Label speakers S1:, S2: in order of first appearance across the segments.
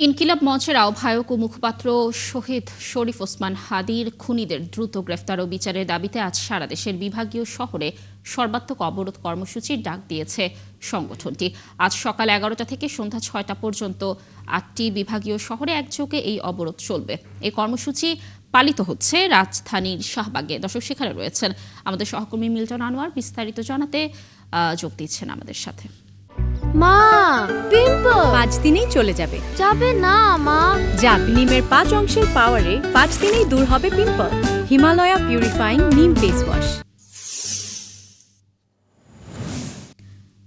S1: ইনকিলাব মঞ্চের আহ্বায়ক ও মুখপাত্র শহীদ শরীফ ওসমান হাদীর খুনিদের দ্রুত গ্রেফতার ও বিচারের দাবিতে আজ সারা দেশের বিভাগীয় শহরে সর্বাত্মক অবরোধ কর্মসূচির ডাক দিয়েছে সংগঠনটি। আজ সকাল 11টা থেকে সন্ধ্যা 6টা পর্যন্ত 8টি বিভাগীয় শহরে একযোগে এই অবরোধ চলবে। এই কর্মসূচি পালিত হচ্ছে রাজধানীর শাহবাগে। দর্শক, সেখানে রয়েছেন আমাদের সহকর্মী মিল্টন আনোয়ার, বিস্তারিত জানাতে যোগ দিচ্ছেন আমাদের সাথে।
S2: মা, পিম্পল
S3: 5 দিনেই চলে যাবে।
S2: যাবে না মা।
S3: যাক, নিমের 5 অংশের পাওয়ারে 5 দিনেই দূর হবে পিম্পল। হিমালয়া পিউরিফাইং নিম ফেস ওয়াশ।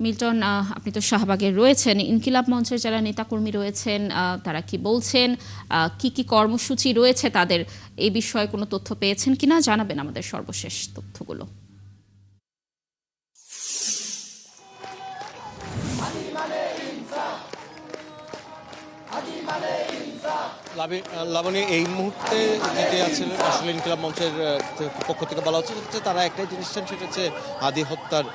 S1: মিল্টন, আপনি তো শাহবাগে রয়েছেন, ইনকিলাব মঞ্চের যারা নেতাকর্মী রয়েছেন তারা কি বলছেন, কি কি কর্মসূচি রয়েছে তাদের, এই বিষয়ে কোনো তথ্য পেয়েছেন কিনা জানাবেন আমাদের সর্বশেষ তথ্যগুলো।
S4: লাবণী, এই মুহূর্তে যেটি আছে আসলে ইনকিলাব মঞ্চের পক্ষ থেকে বলা হচ্ছে তারা একটাই জিনিস চান, সেটা হচ্ছে হাদী হত্যার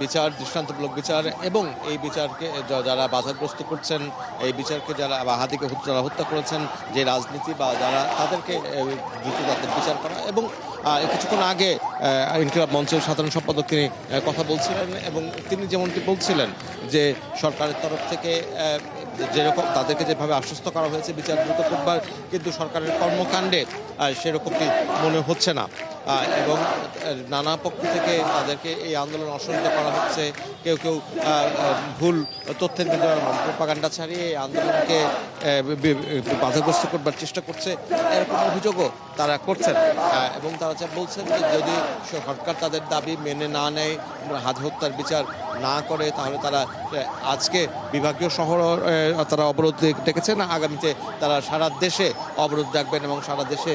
S4: বিচার, দৃষ্টান্তমূলক বিচার, এবং এই বিচারকে যারা বাধাগ্রস্ত করছেন, এই বিচারকে যারা হাদীকে যারা হত্যা করেছেন, যে রাজনীতি বা যারা তাদেরকে দ্রুত তাদের বিচার করা। এবং কিছুক্ষণ আগে ইনকিলাব মঞ্চের সাধারণ সম্পাদক তিনি কথা বলছিলেন, এবং তিনি যেমনটি বলছিলেন যে সরকারের তরফ থেকে যেরকম তাদেরকে যেভাবে আশ্বস্ত করা হয়েছে বিচার দ্রুত করবার, কিন্তু সরকারের কর্মকাণ্ডে সেরকমটি মনে হচ্ছে না, এবং নানা পক্ষ থেকে তাদেরকে এই আন্দোলন অসহযোগিত করা হচ্ছে। কেউ কেউ ভুল তথ্যের বিনিময়ে প্রপাগান্ডা ছাড়িয়ে এই আন্দোলনকে বাধাগ্রস্ত করবার চেষ্টা করছে, এরকম অভিযোগও তারা করছেন। এবং তারা বলছেন যে যদি সরকার তাদের দাবি মেনে না নেয়, হাদী হত্যার বিচার না করে, তাহলে তারা আজকে বিভাগীয় শহর তারা অবরোধ ডেকেছেন, আগামীতে তারা সারা দেশে অবরোধ ডাকবেন এবং সারা দেশে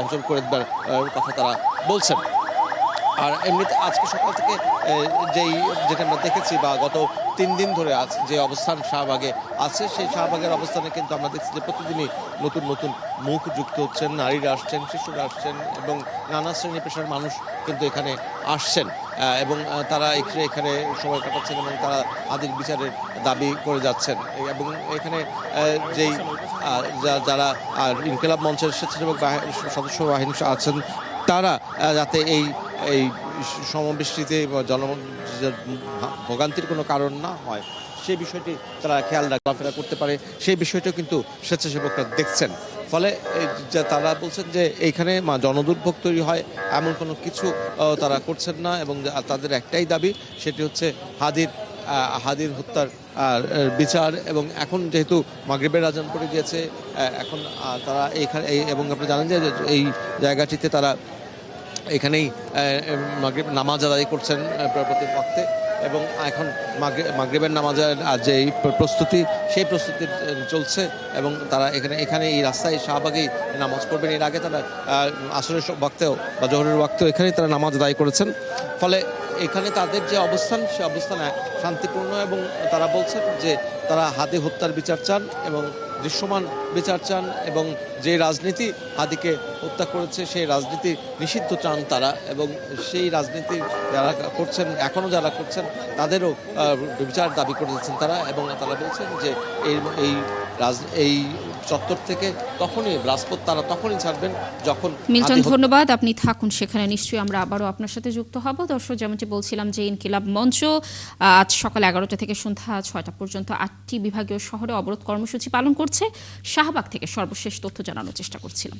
S4: অঞ্চল করে দেবার কথা তারা বলছেন। আর এমনিতে আজকে সকাল থেকে যেটা আমরা দেখেছি বা গত 3 দিন ধরে যে অবস্থান শাহবাগে আছে, সেই শাহবাগের অবস্থানে কিন্তু আমরা দেখছি যে প্রতিদিনই নতুন নতুন মুখ যুক্ত হচ্ছেন, নারীরা আসছেন, শিশুরা আসছেন, এবং নানা শ্রেণী পেশার মানুষ কিন্তু এখানে আসছেন, এবং তারা এখানে সময় কাটাচ্ছেন এবং তারা হাদীর বিচারের দাবি করে যাচ্ছেন। এবং এখানে যেই যারা ইনকিলাব মঞ্চের স্বেচ্ছাসেবক সদস্য বাহিনী আছেন, তারা যাতে এই সমাবেশটিতে ভোগান্তির কোনো কারণ না হয়, সেই বিষয়টি তারা খেয়াল রাখা করতে পারে, সেই বিষয়টাও কিন্তু স্বেচ্ছাসেবকরা দেখছেন। ফলে তারা বলছেন যে এইখানে জনদুর্ভোগ তৈরি হয় এমন কোনো কিছু তারা করছেন না, এবং তাদের একটাই দাবি, সেটি হচ্ছে হাদীর হত্যার বিচার। এবং এখন যেহেতু মাগরিবের আজান পড়ে গিয়েছে, এখন তারা এইখানে এবং আপনি জানেন যে এই জায়গাটিতে তারা এখানেই মাগরিব নামাজ আদায় করছেন প্রতি ওয়াক্তে, এবং এখন মাগরিবের নামাজের যে প্রস্তুতি, সেই প্রস্তুতি চলছে, এবং তারা এখানে এই রাস্তায় শাহবাগেই নামাজ পড়বেন। এর আগে তারা আসরের ওয়াক্তেও বা জোহরের ওয়াক্তেও এখানেই তারা নামাজ আদায় করেছেন। ফলে এখানে তাদের যে অবস্থান, সে অবস্থান শান্তিপূর্ণ, এবং তারা বলছেন যে তারা হাদী হত্যার বিচার চান এবং দৃশ্যমান বিচার চান, এবং যে রাজনীতি হাদীকে হত্যা করেছে সেই রাজনীতি নিষিদ্ধ চান তারা, এবং সেই রাজনীতি যারা করছেন, এখনও যারা করছেন, তাদেরও বিচার দাবি করে দিচ্ছেন তারা। এবং তারা বলছেন যে এই চত্বর থেকে তখনই রাজপথ তারা তখনই ছাড়বেন যখন।
S1: মিল্টন, ধন্যবাদ, আপনি থাকুন সেখানে, নিশ্চয়ই আমরা আবারও আপনার সাথে যুক্ত হব। দর্শক, যেমনটি বলছিলাম যে ইনকিলাব মঞ্চ আজ সকাল 11টা থেকে সন্ধ্যা 6টা পর্যন্ত 8টি বিভাগীয় শহরে অবরোধ কর্মসূচি পালন করছে। শাহবাগ থেকে সর্বশেষ তথ্য জানানোর চেষ্টা করছিলাম।